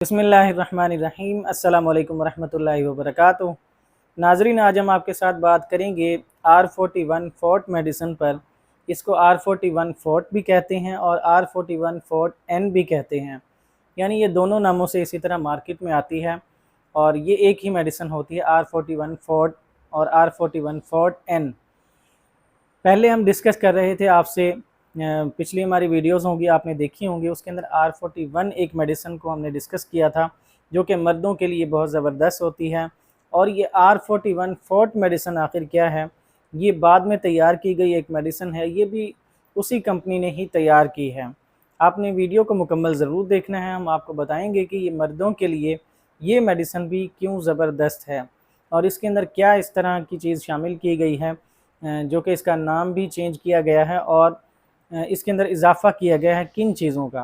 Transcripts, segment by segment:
बिस्मिल्लाहिर्रहमानिर्रहीम। अस्सलाम वालेकुम वरहमतुल्लाहि वबरकातुहू। नाजरीन, आज हम आपके साथ बात करेंगे R41 फोर्ट मेडिसिन पर। इसको R41 फोर्ट भी कहते हैं और R41 फोर्ट N भी कहते हैं, यानी ये दोनों नामों से इसी तरह मार्केट में आती है और ये एक ही मेडिसिन होती है, R41 फोर्ट और R41 फोर्ट N। पहले हम डिस्कस कर रहे थे आपसे, पिछली हमारी वीडियोस होंगी आपने देखी होंगी, उसके अंदर R41 एक मेडिसिन को हमने डिस्कस किया था जो कि मर्दों के लिए बहुत ज़बरदस्त होती है। और ये R41 फोर्ट मेडिसिन आखिर क्या है, ये बाद में तैयार की गई एक मेडिसिन है, ये भी उसी कंपनी ने ही तैयार की है। आपने वीडियो को मुकम्मल ज़रूर देखना है, हम आपको बताएंगे कि ये मर्दों के लिए ये मेडिसिन भी क्यों ज़बरदस्त है और इसके अंदर क्या इस तरह की चीज़ शामिल की गई है जो कि इसका नाम भी चेंज किया गया है और इसके अंदर इजाफ़ा किया गया है किन चीज़ों का।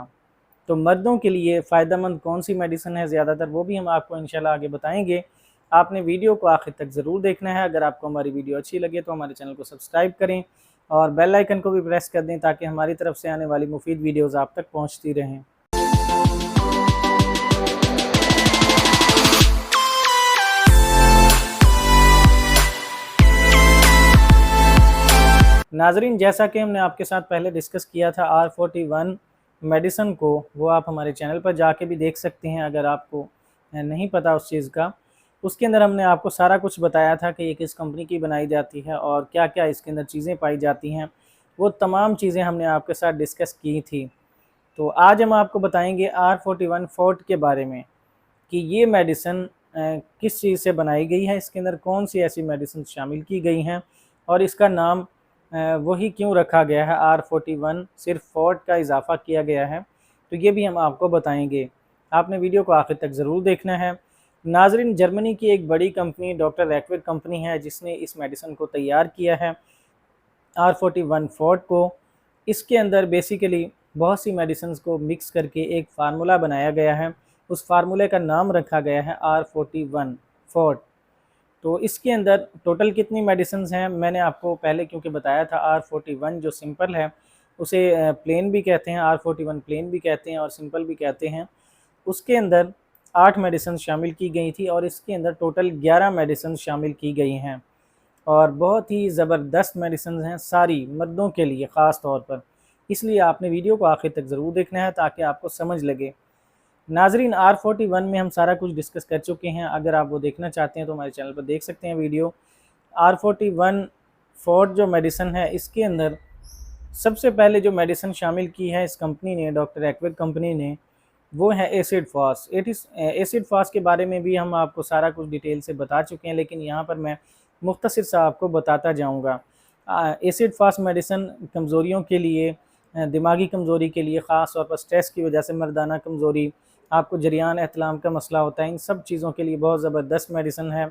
तो मर्दों के लिए फ़ायदेमंद कौन सी मेडिसिन है ज़्यादातर, वो भी हम आपको इंशाल्लाह आगे बताएंगे। आपने वीडियो को आखिर तक ज़रूर देखना है। अगर आपको हमारी वीडियो अच्छी लगे तो हमारे चैनल को सब्सक्राइब करें और बेल आइकन को भी प्रेस कर दें ताकि हमारी तरफ से आने वाली मुफीद वीडियोज़ आप तक पहुँचती रहें। नाजरीन, जैसा कि हमने आपके साथ पहले डिस्कस किया था R41 मेडिसिन को, वो आप हमारे चैनल पर जाके भी देख सकते हैं अगर आपको नहीं पता उस चीज़ का। उसके अंदर हमने आपको सारा कुछ बताया था कि ये किस कंपनी की बनाई जाती है और क्या क्या इसके अंदर चीज़ें पाई जाती हैं, वो तमाम चीज़ें हमने आपके साथ डिस्कस की थी। तो आज हम आपको बताएंगे R41 फोर्ट के बारे में कि ये मेडिसिन किस चीज़ से बनाई गई है, इसके अंदर कौन सी ऐसी मेडिसिन शामिल की गई हैं और इसका नाम वही क्यों रखा गया है R41, सिर्फ फोर्ट का इजाफा किया गया है। तो ये भी हम आपको बताएंगे। आपने वीडियो को आखिर तक ज़रूर देखना है। नाजरीन, जर्मनी की एक बड़ी कंपनी डॉक्टर रैकविक कंपनी है जिसने इस मेडिसिन को तैयार किया है R41 फोर्ट को। इसके अंदर बेसिकली बहुत सी मेडिसिन को मिक्स करके एक फार्मूला बनाया गया है, उस फार्मूले का नाम रखा गया है R41 फोर्ट। तो इसके अंदर टोटल कितनी मेडिसिन हैं मैंने आपको पहले क्योंकि बताया था। R41 जो सिंपल है उसे प्लेन भी कहते हैं, R41 प्लेन भी कहते हैं और सिंपल भी कहते हैं। उसके अंदर 8 मेडिसिन शामिल की गई थी और इसके अंदर टोटल 11 मेडिसिन शामिल की गई हैं और बहुत ही ज़बरदस्त मेडिसिन हैं, सारी मर्दों के लिए ख़ास तौर पर। इसलिए आपने वीडियो को आखिर तक ज़रूर देखना है ताकि आपको समझ लगे। नाजरीन, R41 में हम सारा कुछ डिस्कस कर चुके हैं, अगर आप वो देखना चाहते हैं तो हमारे चैनल पर देख सकते हैं वीडियो। R41 फोर्ट जो मेडिसिन है, इसके अंदर सबसे पहले जो मेडिसिन शामिल की है इस कंपनी ने, डॉक्टर रैकविक कंपनी ने, वो है एसिड फास्ट। एसिड फास्ट के बारे में भी हम आपको सारा कुछ डिटेल से बता चुके हैं, लेकिन यहाँ पर मैं मुख्तसर सा आपको बताता जाऊँगा। एसिड फास्ट मेडिसिन कमज़ोरियों के लिए, दिमागी कमज़ोरी के लिए, ख़ास तौर पर स्ट्रेस की वजह से मर्दाना कमज़ोरी, आपको जरियान एहतलाम का मसला होता है, इन सब चीज़ों के लिए बहुत ज़बरदस्त मेडिसिन है।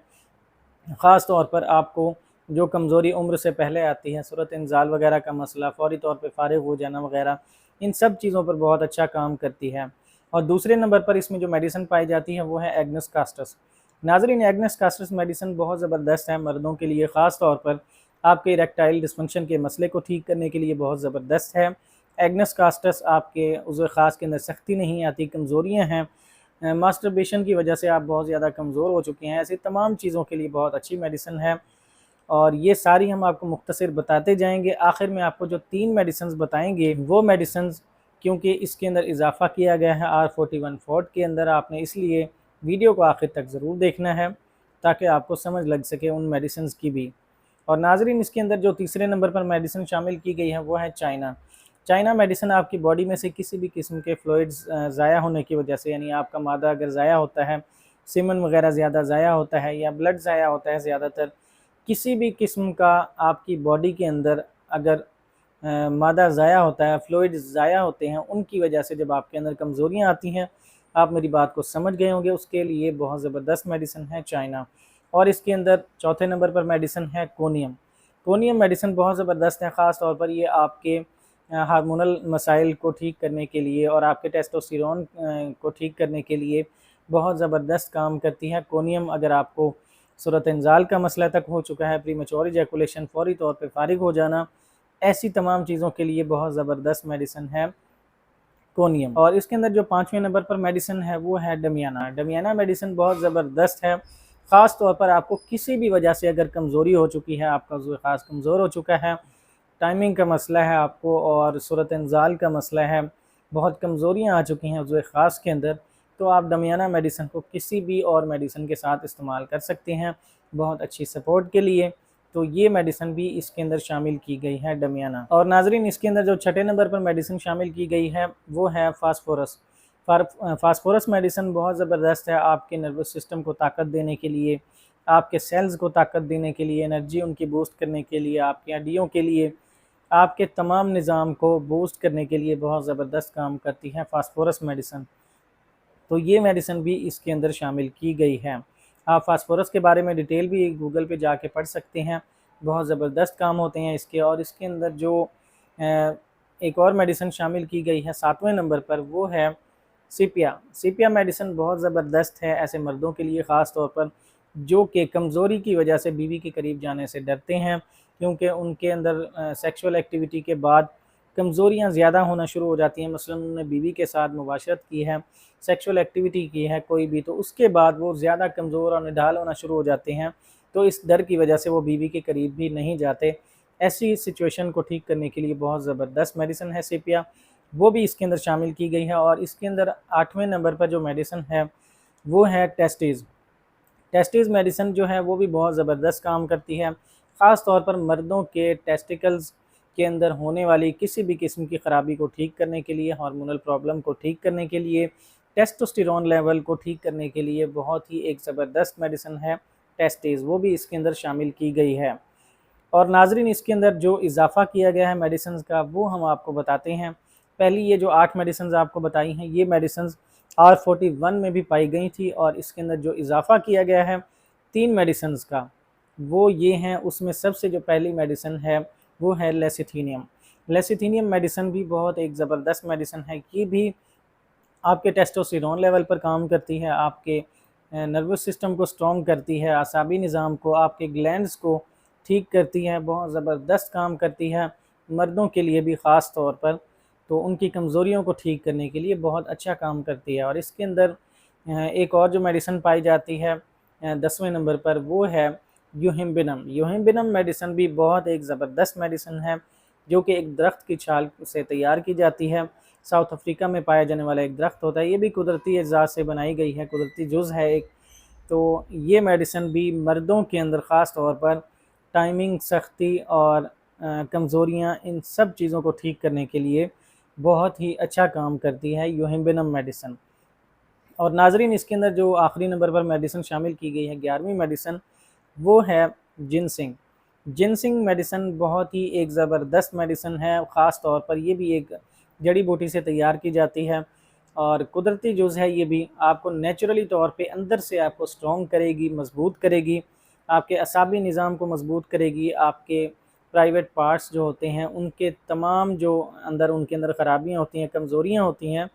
ख़ास तौर पर आपको जो कमज़ोरी उम्र से पहले आती है, सूरत इंज़ाल वगैरह का मसला, फ़ौरी तौर पे फ़ारिग हो जाना वगैरह, इन सब चीज़ों पर बहुत अच्छा काम करती है। और दूसरे नंबर पर इसमें जो मेडिसिन पाई जाती है वो है एग्नस कास्टस। नाज़रीन, एग्नस कास्टस मेडिसिन बहुत ज़बरदस्त है मर्दों के लिए, ख़ास तौर पर आपके इरेक्टाइल डिस्फंक्शन के मसले को ठीक करने के लिए बहुत ज़बरदस्त है। एग्नस कास्टस आपके उज़्व ख़ास के अंदर सख्ती नहीं आती, कमज़ोरियाँ हैं, मास्टरबेशन की वजह से आप बहुत ज़्यादा कमज़ोर हो चुके हैं, ऐसी तमाम चीज़ों के लिए बहुत अच्छी मेडिसिन है और ये सारी हम आपको मुख्तसर बताते जाएंगे। आखिर में आपको जो 3 मेडिसिन बताएंगे वो मेडिसिन, क्योंकि इसके अंदर इजाफ़ा किया गया है R41 फोर्ट के अंदर, आपने इसलिए वीडियो को आखिर तक ज़रूर देखना है ताकि आपको समझ लग सके उन मेडिसिन की भी। और नाजरीन, इसके अंदर जो तीसरे नंबर पर मेडिसिन शामिल की गई है वो है चाइना। चाइना मेडिसिन आपकी बॉडी में से किसी भी किस्म के फ्लूइड्स ज़ाया होने की वजह से, यानी आपका मादा अगर ज़ाया होता है, सीमन वगैरह ज़्यादा ज़ाया होता है या ब्लड ज़ाया होता है, ज़्यादातर किसी भी किस्म का आपकी बॉडी के अंदर अगर मादा ज़ाया होता है, फ्लूइड्स ज़ाया होते हैं, उनकी वजह से जब आपके अंदर कमज़ोरियाँ आती हैं, आप मेरी बात को समझ गए होंगे, उसके लिए बहुत ज़बरदस्त मेडिसिन है चाइना। और इसके अंदर चौथे नंबर पर मेडिसिन है कोनियम। कोनियम मेडिसिन बहुत ज़बरदस्त है, ख़ास तौर पर ये आपके हार्मोनल मसाइल को ठीक करने के लिए और आपके टेस्टोस्टेरोन को ठीक करने के लिए बहुत ज़बरदस्त काम करती है। कोनियम अगर आपको सूरत इंज़ाल का मसला तक हो चुका है, प्रीमेच्योर इजैकुलेशन, फ़ौरी तौर पे फ़ारिग हो जाना, ऐसी तमाम चीज़ों के लिए बहुत ज़बरदस्त मेडिसिन है कोनियम। और इसके अंदर जो 5वें नंबर पर मेडिसिन है वो है डमियाना। डमियाना मेडिसिन बहुत ज़बरदस्त है, ख़ास तौर पर आपको किसी भी वजह से अगर कमज़ोरी हो चुकी है, आपका उज़्व ख़ास कमज़ोर हो चुका है, टाइमिंग का मसला है आपको और सूरत इंज़ाल का मसला है, बहुत कमज़ोरियाँ आ चुकी हैं उज़्व ख़ास के अंदर, तो आप डमियाना मेडिसिन को किसी भी और मेडिसिन के साथ इस्तेमाल कर सकते हैं बहुत अच्छी सपोर्ट के लिए। तो ये मेडिसिन भी इसके अंदर शामिल की गई है डमियाना। और नाज़रीन, इसके अंदर जो छठे नंबर पर मेडिसिन शामिल की गई है वो है फास्फोरस। फास्फोरस मेडिसिन बहुत ज़बरदस्त है आपके नर्वस सिस्टम को ताकत देने के लिए, आपके सेल्स को ताकत देने के लिए, एनर्जी उनकी बूस्ट करने के लिए, आपकी हड्डियों के लिए, आपके तमाम निज़ाम को बूस्ट करने के लिए बहुत ज़बरदस्त काम करती है फास्फोरस मेडिसिन। तो ये मेडिसिन भी इसके अंदर शामिल की गई है। आप फास्फोरस के बारे में डिटेल भी गूगल पे जाके पढ़ सकते हैं, बहुत ज़बरदस्त काम होते हैं इसके। और इसके अंदर जो एक और मेडिसिन शामिल की गई है 7वें नंबर पर वो है सीपिया। सीपिया मेडिसिन बहुत ज़बरदस्त है ऐसे मर्दों के लिए, ख़ास तौर पर जो कि कमज़ोरी की वजह से बीवी के करीब जाने से डरते हैं, क्योंकि उनके अंदर सेक्सुअल एक्टिविटी के बाद कमज़ोरियाँ ज़्यादा होना शुरू हो जाती हैं। मसलन उन्होंने बीवी के साथ मुबाशरत की है, सेक्सुअल एक्टिविटी की है कोई भी, तो उसके बाद वो ज़्यादा कमज़ोर और निढाल होना शुरू हो जाते हैं, तो इस डर की वजह से वो बीवी के करीब भी नहीं जाते। ऐसी सिचुएशन को ठीक करने के लिए बहुत ज़बरदस्त मेडिसिन है सीपिया, वो भी इसके अंदर शामिल की गई है। और इसके अंदर 8वें नंबर पर जो मेडिसिन है वो है टेस्टीज़। टेस्टीज़ मेडिसिन जो है वो भी बहुत ज़बरदस्त काम करती है, ख़ास तौर पर मर्दों के टेस्टिकल्स के अंदर होने वाली किसी भी किस्म की ख़राबी को ठीक करने के लिए, हार्मोनल प्रॉब्लम को ठीक करने के लिए, टेस्टोस्टेरोन लेवल को ठीक करने के लिए बहुत ही एक ज़बरदस्त मेडिसिन है टेस्टीज़, वो भी इसके अंदर शामिल की गई है। और नाज़रीन, इसके अंदर जो इजाफ़ा किया गया है मेडिसिन का वो हम आपको बताते हैं। पहली ये जो 8 मेडिसिन आपको बताई हैं, ये मेडिसिन R41 में भी पाई गई थी। और इसके अंदर जो इजाफ़ा किया गया है 3 मेडिसिन का वो ये हैं। उसमें सबसे जो पहली मेडिसिन है वो है लेसिथीनियम। लेसिथीनियम मेडिसिन भी बहुत एक ज़बरदस्त मेडिसिन है, ये भी आपके टेस्टोस्टेरोन लेवल पर काम करती है, आपके नर्वस सिस्टम को स्ट्रॉन्ग करती है, आसाबी निज़ाम को, आपके ग्लैंड्स को ठीक करती है, बहुत ज़बरदस्त काम करती है मर्दों के लिए भी ख़ास तौर पर, तो उनकी कमज़ोरियों को ठीक करने के लिए बहुत अच्छा काम करती है। और इसके अंदर एक और जो मेडिसिन पाई जाती है 10वें नंबर पर वो है यूहिम्बिनम। यूहिम्बिनम मेडिसिन भी बहुत एक ज़बरदस्त मेडिसिन है, जो कि एक दरख्त की छाल से तैयार की जाती है। साउथ अफ्रीका में पाया जाने वाला एक दरख्त होता है, ये भी कुदरती अज़ा से बनाई गई है, कुदरती जुज़ है एक। तो ये मेडिसिन भी मर्दों के अंदर ख़ास तौर पर टाइमिंग, सख्ती और कमज़ोरियाँ, इन सब चीज़ों को ठीक करने के लिए बहुत ही अच्छा काम करती है यूहिम्बिनम मेडिसिन। और नाज़रीन, इसके अंदर जो आखिरी नंबर पर मेडिसिन शामिल की गई है 11वीं मेडिसिन, वो है जिनसिंग। जिनसिंग मेडिसिन बहुत ही एक ज़बरदस्त मेडिसिन है, ख़ास तौर पर ये भी एक जड़ी बूटी से तैयार की जाती है और कुदरती जुज़ है। ये भी आपको नेचुरली तौर पे अंदर से आपको स्ट्रॉन्ग करेगी, मज़बूत करेगी, आपके असाबी निज़ाम को मज़बूत करेगी, आपके प्राइवेट पार्ट्स जो होते हैं उनके तमाम जो अंदर उनके अंदर ख़राबियाँ होती हैं, कमज़ोरियाँ होती हैं,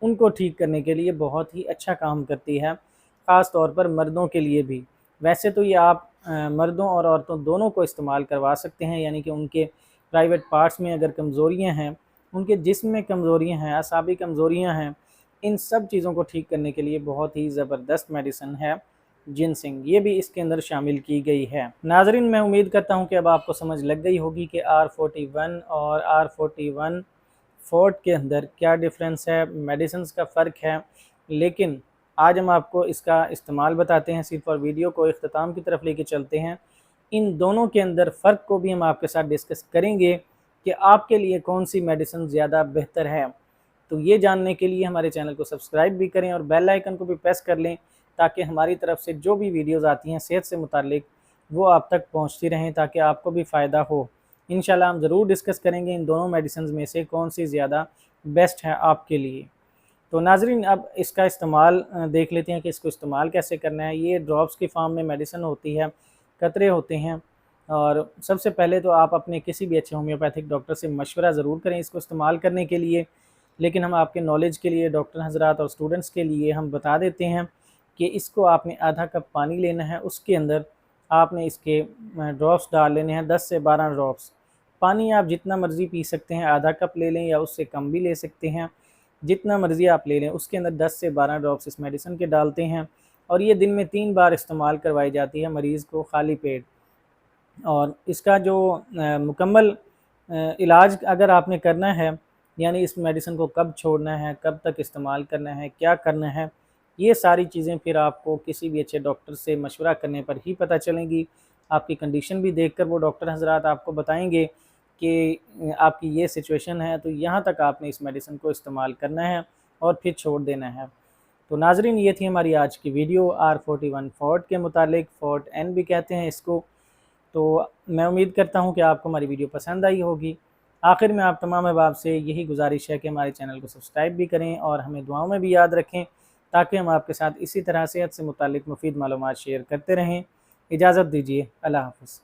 उनको ठीक करने के लिए बहुत ही अच्छा काम करती है, ख़ास तौर पर मर्दों के लिए भी। वैसे तो ये आप मर्दों और औरतों दोनों को इस्तेमाल करवा सकते हैं, यानी कि उनके प्राइवेट पार्ट्स में अगर कमज़ोरियाँ हैं, उनके जिस्म में कमज़ोरियाँ हैं, असाबी कमज़ोरियाँ हैं, इन सब चीज़ों को ठीक करने के लिए बहुत ही ज़बरदस्त मेडिसिन है जिनसिंग, ये भी इसके अंदर शामिल की गई है। नाज़रीन, मैं उम्मीद करता हूँ कि अब आपको समझ लग गई होगी कि R41 और R41 फोर्ट के अंदर क्या डिफरेंस है, मेडिसिन्स का फ़र्क है। लेकिन आज हम आपको इसका इस्तेमाल बताते हैं सिर्फ, और वीडियो को इख्तिताम की तरफ लेके चलते हैं। इन दोनों के अंदर फ़र्क को भी हम आपके साथ डिस्कस करेंगे कि आपके लिए कौन सी मेडिसिन ज़्यादा बेहतर है। तो ये जानने के लिए हमारे चैनल को सब्सक्राइब भी करें और बेल आइकन को भी प्रेस कर लें, ताकि हमारी तरफ से जो भी वीडियोज़ आती हैं सेहत से मुताल्लिक वो आप तक पहुँचती रहें, ताकि आपको भी फ़ायदा हो। इंशाल्लाह हम ज़रूर डिस्कस करेंगे इन दोनों मेडिसिन में से कौन सी ज़्यादा बेस्ट है आपके लिए। तो नाज़रीन, अब इसका इस्तेमाल देख लेते हैं कि इसको इस्तेमाल कैसे करना है। ये ड्रॉप्स की फॉर्म में मेडिसिन होती है, कतरे होते हैं। और सबसे पहले तो आप अपने किसी भी अच्छे होम्योपैथिक डॉक्टर से मशवरा ज़रूर करें इसको इस्तेमाल करने के लिए। लेकिन हम आपके नॉलेज के लिए, डॉक्टर हज़रात और स्टूडेंट्स के लिए हम बता देते हैं कि इसको आपने आधा कप पानी लेना है, उसके अंदर आपने इसके ड्रॉप्स डाल लेने हैं, 10 से 12 ड्रॉप्स। पानी आप जितना मर्ज़ी पी सकते हैं, आधा कप ले लें या उससे कम भी ले सकते हैं। जितना मर्ज़ी आप ले लें, उसके अंदर 10 से 12 ड्रॉप्स इस मेडिसिन के डालते हैं और ये दिन में 3 बार इस्तेमाल करवाई जाती है मरीज़ को खाली पेट। और इसका जो मुकम्मल इलाज अगर आपने करना है, यानी इस मेडिसिन को कब छोड़ना है, कब तक इस्तेमाल करना है, क्या करना है, ये सारी चीज़ें फिर आपको किसी भी अच्छे डॉक्टर से मशवरा करने पर ही पता चलेंगी। आपकी कंडीशन भी देखकर वो डॉक्टर हज़रात आपको बताएँगे कि आपकी ये सिचुएशन है, तो यहाँ तक आपने इस मेडिसिन को इस्तेमाल करना है और फिर छोड़ देना है। तो नाज़रीन, ये थी हमारी आज की वीडियो R41 फोर्ट के मुतालिक, फोर्ट एन भी कहते हैं इसको। तो मैं उम्मीद करता हूँ कि आपको हमारी वीडियो पसंद आई होगी। आखिर में आप तमाम अहबाब से यही गुजारिश है कि हमारे चैनल को सब्सक्राइब भी करें और हमें दुआओं में भी याद रखें, ताकि हम आपके साथ इसी तरह सेहत से मुताल्लिक़ मुफीद मालूमात शेयर करते रहें। इजाज़त दीजिए, अल्लाह हाफ़िज़।